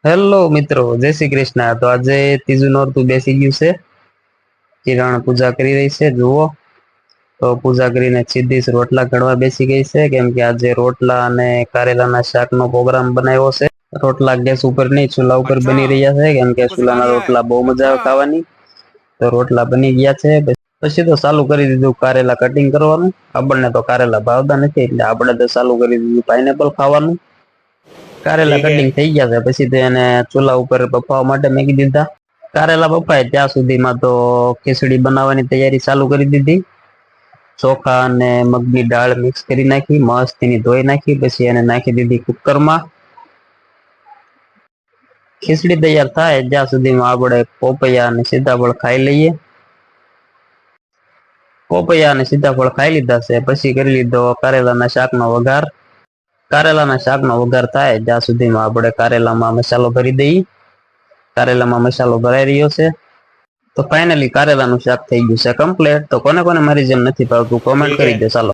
Hello મિત્રો, જય શ્રી કૃષ્ણ। તો આજે ત્રીજું નોરતું બેસી ગયું છે। કિરણ પૂજા કરી રહી છે, જુઓ। તો પૂજા કરીને સીધી જ રોટલા ઘડવા બેસી ગઈ છે, કેમ કે આજે રોટલા અને કારેલાના શાકનો પ્રોગ્રામ બનાવ્યો છે। રોટલા ગેસ ઉપર નહીં, ચૂલા ઉપર બની अच्छा રહ્યા છે, કેમ કે तुमको सिखा ચૂલાના दिया है। રોટલા બહુ મજા આવે अच्छा ખાવાની। તો રોટલા બની ગયા છે, પછી તો ચાલુ કરી દીધું કારેલા કટિંગ કરવાનું। આપણને તો કારેલા ભાવતા નથી, એટલે આપણે તો ચાલુ કરી દીધું પાઇનેપલ ખાવાનું। કારેલા ठीक है। કટિંગ થઈ ગયા છે, પછી તો એને ચૂલા ઉપર બફાવા માટે મૂકી દીધા। કારેલા બફાય ત્યાં સુધીમાં તો ખીચડી બનાવવાની તૈયારી ચાલુ કરી દીધી। ચોખા અને મગની દાળ મિક્સ કરી નાખી, મસ્ત એની ધોઈ નાખી, પછી એને નાખી દીધી કુકરમાં। ખીચડી તૈયાર થાય જ્યાં સુધીમાં આપણે પોપૈયા અને સીતાફળ ખાઈ લઈએ। પોપૈયા અને સીતાફળ ખાઈ લીધા છે, પછી કરી લીધો કારેલાના શાકનો વઘાર। કારેલાના શાકનો વઘાર થાય જ્યાં સુધીમાં આપણે કારેલામાં મસાલો ભરી દઈએ। કારેલામાં મસાલો ભરાઈ રહ્યો છે। તો ફાઇનલી કારેલાનું શાક થઈ ગયું છે કમ્પ્લીટ। તો કોને કોને મારી જેમ નથી ભાવતું કોમેન્ટ ठीक કરી है। દે, ચાલો।